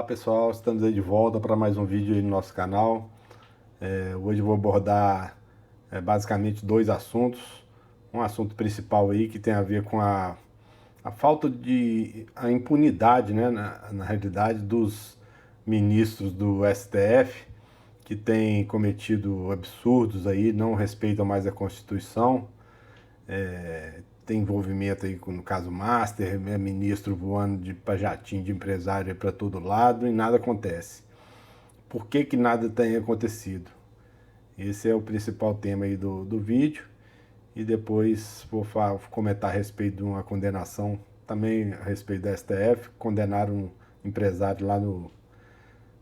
Olá pessoal, estamos aí de volta para mais um vídeo aí no nosso canal. Hoje eu vou abordar basicamente dois assuntos. Um assunto principal aí que tem a ver com a falta a impunidade, né, na realidade, dos ministros do STF, que têm cometido absurdos aí, não respeitam mais a Constituição. Tem envolvimento aí no caso Master, ministro voando pra jatinho de empresário para todo lado e nada acontece. Por que que nada tem acontecido? Esse é o principal tema aí do vídeo. E depois vou comentar a respeito de uma condenação, também a respeito da STF. Condenaram um empresário lá no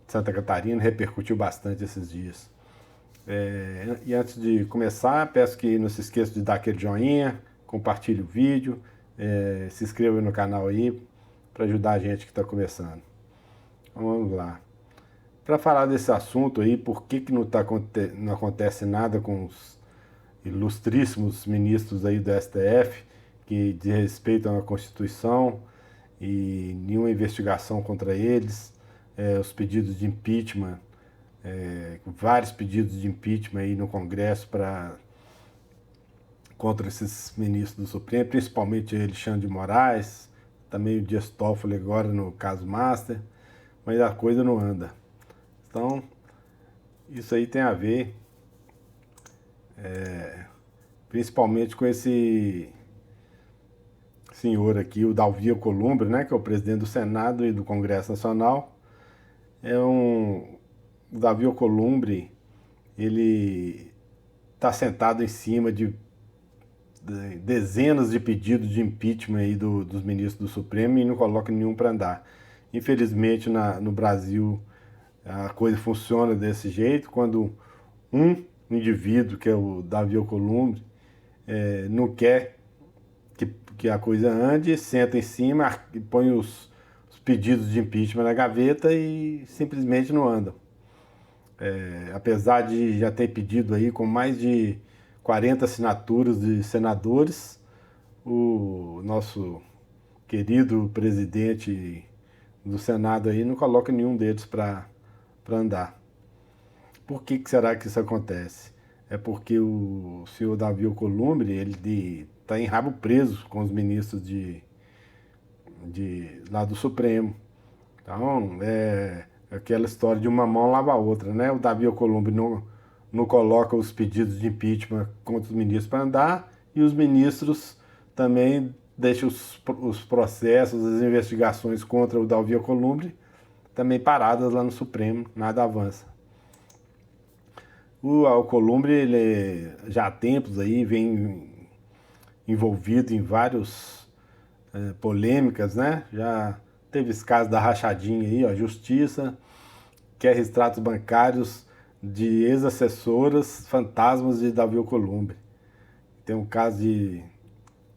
Santa Catarina, repercutiu bastante esses dias. E antes de começar, peço que não se esqueça de dar aquele joinha, compartilhe o vídeo, se inscreva no canal aí para ajudar a gente que está começando. Então, vamos lá. Para falar desse assunto aí, por que não acontece nada com os ilustríssimos ministros aí do STF que desrespeitam a Constituição e nenhuma investigação contra eles, os pedidos de impeachment, vários pedidos de impeachment aí no Congresso contra esses ministros do Supremo, principalmente Alexandre de Moraes, também o Dias Toffoli agora no caso Master, mas a coisa não anda. Então, isso aí tem a ver principalmente com esse senhor aqui, o Davi Alcolumbre, né, que é o presidente do Senado e do Congresso Nacional. O Davi Alcolumbre, ele está sentado em cima de dezenas de pedidos de impeachment aí dos ministros do Supremo e não coloca nenhum para andar. Infelizmente, no Brasil, a coisa funciona desse jeito, quando um indivíduo, que é o Davi Alcolumbre, não quer que a coisa ande, senta em cima e põe os pedidos de impeachment na gaveta e simplesmente não andam. Apesar de já ter pedido aí com mais de 40 assinaturas de senadores, o nosso querido presidente do Senado aí não coloca nenhum deles para andar. Por que será que isso acontece? É porque o senhor Davi Alcolumbre, ele está em rabo preso com os ministros lá do Supremo. Então, é aquela história de uma mão lava a outra, né? O Davi Alcolumbre não coloca os pedidos de impeachment contra os ministros para andar e os ministros também deixam os processos, as investigações contra o Davi Alcolumbre também paradas lá no Supremo, nada avança. O Alcolumbre, ele já há tempos aí vem envolvido em várias polêmicas, né? Já teve esse caso da rachadinha aí, ó, justiça quer extratos bancários de ex-assessoras fantasmas de Davi Alcolumbre. Tem um caso de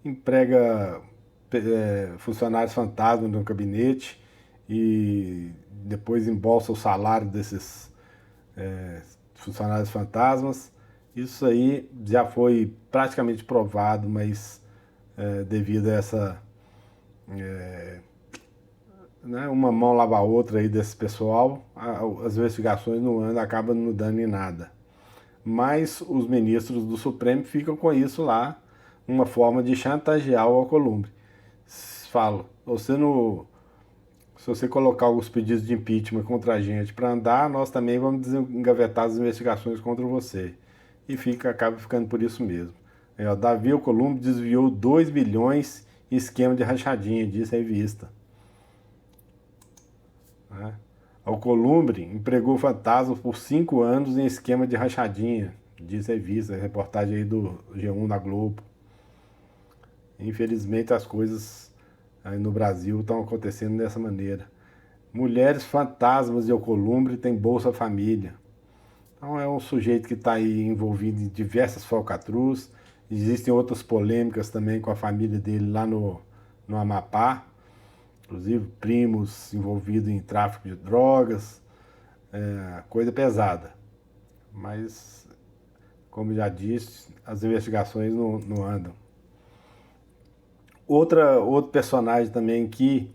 emprega funcionários fantasmas no gabinete e depois embolsa o salário desses funcionários fantasmas. Isso aí já foi praticamente provado, mas devido a essa né, uma mão lava a outra aí desse pessoal, as investigações não andam, acabam não dando em nada. Mas os ministros do Supremo ficam com isso lá, uma forma de chantagear o Alcolumbre. Falo, se você colocar alguns pedidos de impeachment contra a gente para andar, nós também vamos engavetar as investigações contra você. E acaba ficando por isso mesmo. O Davi Alcolumbre desviou 2 bilhões em esquema de rachadinha, diz a revista. Alcolumbre empregou fantasmas por 5 anos em esquema de rachadinha, diz a revista, reportagem aí do G1 da Globo. Infelizmente as coisas aí no Brasil estão acontecendo dessa maneira. Mulheres fantasmas de Alcolumbre têm Bolsa Família. Então é um sujeito que está aí envolvido em diversas falcatruas. Existem outras polêmicas também com a família dele lá no Amapá. Inclusive primos envolvidos em tráfico de drogas, coisa pesada. Mas, como já disse, as investigações não andam. Outro personagem também que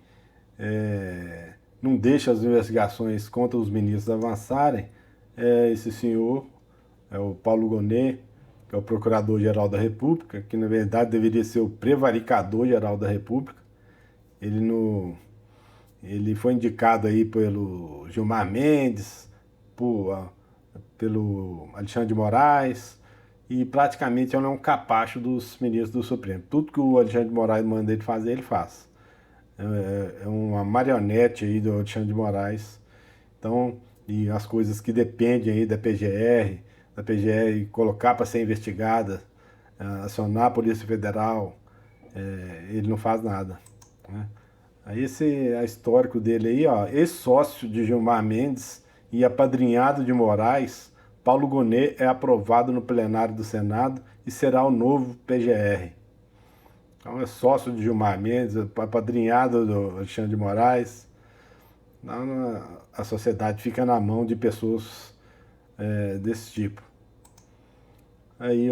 não deixa as investigações contra os ministros avançarem é esse senhor, é o Paulo Gonet, que é o Procurador-Geral da República, que na verdade deveria ser o Prevaricador-Geral da República. Ele, no, ele foi indicado aí pelo Gilmar Mendes, pelo Alexandre de Moraes, e praticamente ele é um capacho dos ministros do Supremo. Tudo que o Alexandre de Moraes manda ele fazer, ele faz. É uma marionete aí do Alexandre de Moraes. Então, e as coisas que dependem aí da PGR colocar para ser investigada, acionar a Polícia Federal, ele não faz nada, né? Aí esse é histórico dele aí, ó, ex-sócio de Gilmar Mendes e apadrinhado de Moraes, Paulo Gonet é aprovado no plenário do Senado e será o novo PGR. Então é sócio de Gilmar Mendes, apadrinhado do Alexandre de Moraes. Não, a sociedade fica na mão de pessoas desse tipo. Aí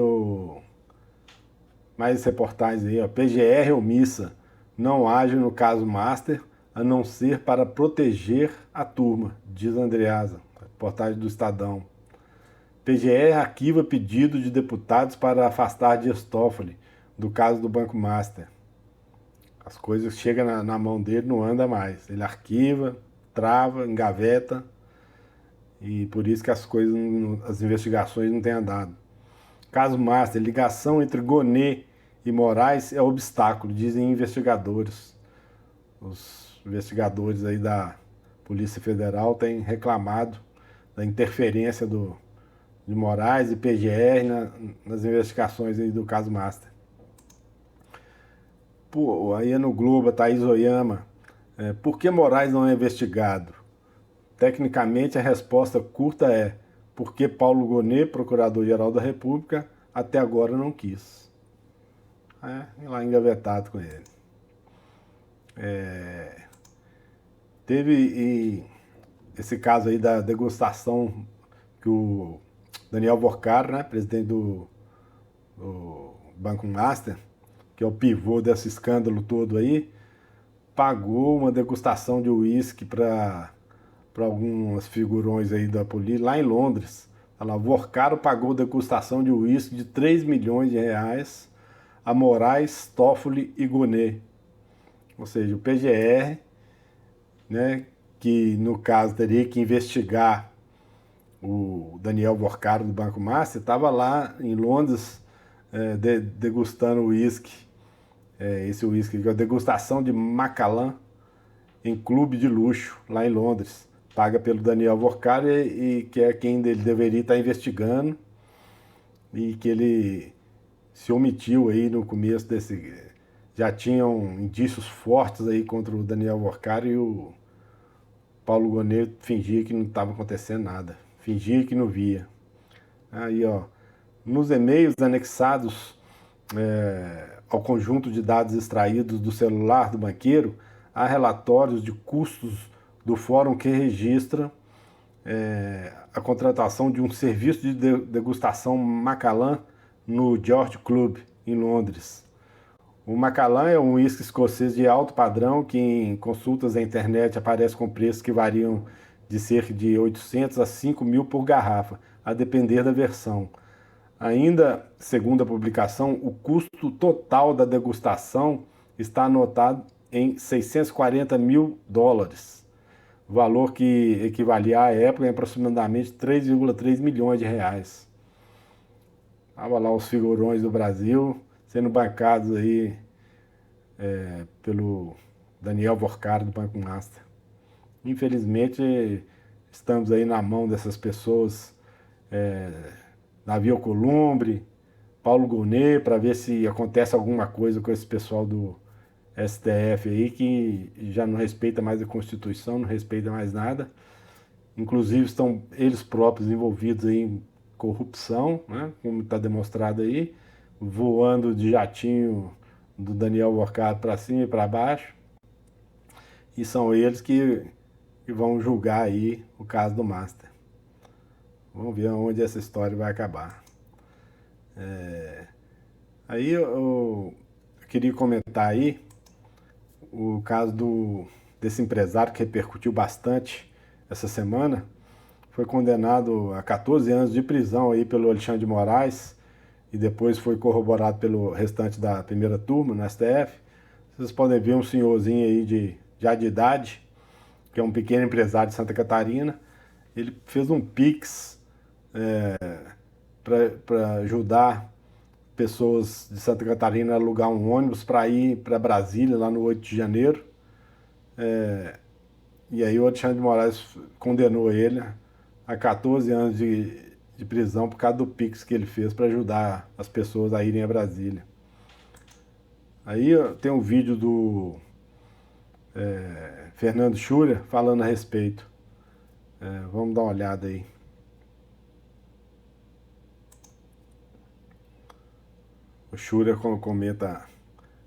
mais reportagens aí, ó. PGR omissa, não age no caso Master, a não ser para proteger a turma, diz Andreasa, reportagem do Estadão. PGR arquiva pedido de deputados para afastar Dias Toffoli do caso do Banco Master. As coisas chegam na mão dele, não anda mais. Ele arquiva, trava, engaveta, e por isso que as investigações não têm andado. Caso Master, ligação entre Gonet e Moraes é obstáculo, dizem investigadores. Os investigadores aí da Polícia Federal têm reclamado da interferência de Moraes e PGR nas investigações aí do caso Master. Pô, aí é no Globo, a Thaís Oyama. Por que Moraes não é investigado? Tecnicamente, a resposta curta é porque Paulo Gonet, Procurador-Geral da República, até agora não quis. Lá engavetado com ele. Teve esse caso aí da degustação que o Daniel Vorcaro, né, presidente do Banco Master, que é o pivô desse escândalo todo aí, pagou uma degustação de uísque para alguns figurões aí da polícia, lá em Londres. O Vorcaro pagou degustação de uísque de 3 milhões de reais a Moraes, Toffoli e Gonet. Ou seja, o PGR, né, que no caso teria que investigar o Daniel Vorcaro do Banco Master, estava lá em Londres degustando o uísque. Esse uísque que é a degustação de Macallan em clube de luxo, lá em Londres. Paga pelo Daniel Vorcaro e que é quem ele deveria estar investigando, e que ele se omitiu aí no começo desse... Já tinham indícios fortes aí contra o Daniel Vorcaro, e o Paulo Gonet fingia que não estava acontecendo nada, fingia que não via. Aí, ó, nos e-mails anexados ao conjunto de dados extraídos do celular do banqueiro, há relatórios de custos do fórum que registra a contratação de um serviço de degustação Macallan no George Club, em Londres. O Macallan é um uísque escocês de alto padrão que em consultas na internet aparece com preços que variam de cerca de 800 a 5 mil por garrafa, a depender da versão. Ainda, segundo a publicação, o custo total da degustação está anotado em 640 mil dólares, valor que equivalia à época em aproximadamente 3,3 milhões de reais. Estavam lá os figurões do Brasil sendo bancados aí pelo Daniel Vorcaro do Banco Master. Infelizmente, estamos aí na mão dessas pessoas, Davi Alcolumbre, Paulo Gonet, para ver se acontece alguma coisa com esse pessoal do STF aí, que já não respeita mais a Constituição, não respeita mais nada. Inclusive estão eles próprios envolvidos aí em corrupção, né, como está demonstrado aí, voando de jatinho do Daniel Vorcaro para cima e para baixo. E são eles que vão julgar aí o caso do Master. Vamos ver onde essa história vai acabar. Aí eu queria comentar aí o caso desse empresário que repercutiu bastante essa semana. Foi condenado a 14 anos de prisão aí pelo Alexandre de Moraes e depois foi corroborado pelo restante da primeira turma no STF. Vocês podem ver um senhorzinho aí já de idade, que é um pequeno empresário de Santa Catarina. Ele fez um Pix para ajudar pessoas de Santa Catarina a alugar um ônibus para ir para Brasília, lá no 8 de janeiro. E aí o Alexandre de Moraes condenou ele a 14 anos de prisão por causa do Pix que ele fez para ajudar as pessoas a irem a Brasília. Aí tem um vídeo do Fernando Schuller falando a respeito. Vamos dar uma olhada aí. O Schuller comenta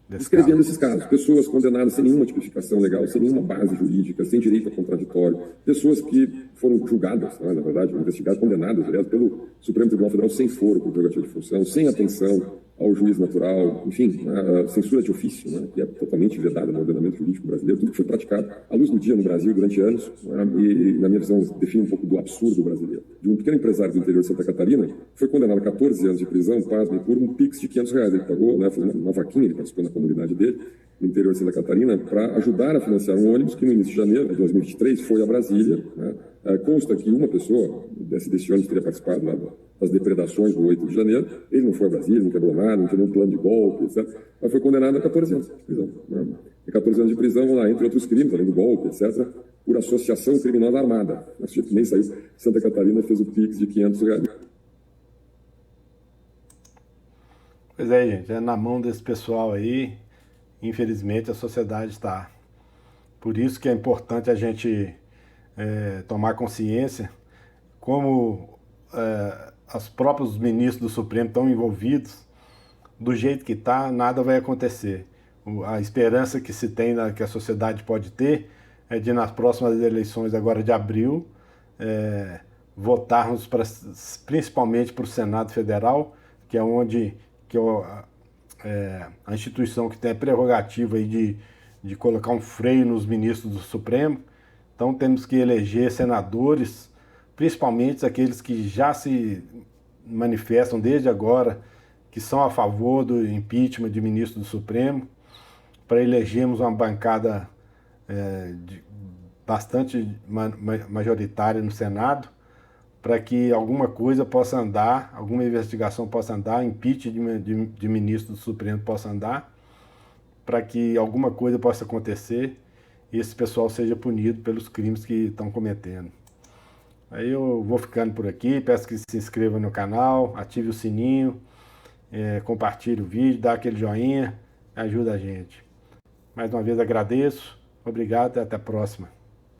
desse caso. Descrevendo esses casos, pessoas condenadas sem nenhuma tipificação legal, sem nenhuma base jurídica, sem direito a contraditório, pessoas que foram julgadas, na verdade, investigadas, condenadas, aliás, pelo Supremo Tribunal Federal sem foro por prerrogativa de função, sem atenção ao juiz natural, enfim, a censura de ofício, né, que é totalmente vedada no ordenamento jurídico brasileiro, tudo que foi praticado à luz do dia no Brasil durante anos, né, e, na minha visão, define um pouco do absurdo brasileiro. De um pequeno empresário do interior de Santa Catarina, foi condenado a 14 anos de prisão, pasme, por um Pix de R$500. Ele pagou, né, foi uma vaquinha, ele participou na comunidade dele, no interior de Santa Catarina, para ajudar a financiar um ônibus que no início de janeiro de 2023 foi a Brasília, né. Consta que uma pessoa desse ônibus teria participado lá das depredações do 8 de janeiro. Ele não foi a Brasília, não quebrou nada, não tinha nenhum plano de golpe, etc. Mas foi condenado a 14 anos de prisão. Né? E 14 anos de prisão, lá, entre outros crimes, além do golpe, etc., por associação criminosa armada. Mas nem saiu. Santa Catarina fez o Pix de R$500. Pois é, gente, é na mão desse pessoal aí. Infelizmente, a sociedade está. Por isso que é importante a gente tomar consciência como os próprios ministros do Supremo estão envolvidos. Do jeito que está, nada vai acontecer. A esperança que se tem, que a sociedade pode ter, é de nas próximas eleições agora de abril, votarmos principalmente para o Senado Federal, que é onde a instituição que tem a prerrogativa aí de colocar um freio nos ministros do Supremo. Então temos que eleger senadores, principalmente aqueles que já se manifestam desde agora, que são a favor do impeachment de ministro do Supremo, para elegermos uma bancada bastante majoritária no Senado, para que alguma coisa possa andar, alguma investigação possa andar, impeachment de ministro do Supremo possa andar, para que alguma coisa possa acontecer e esse pessoal seja punido pelos crimes que estão cometendo. Aí eu vou ficando por aqui, peço que se inscreva no canal, ative o sininho, compartilhe o vídeo, dá aquele joinha, ajuda a gente. Mais uma vez agradeço, obrigado e até a próxima.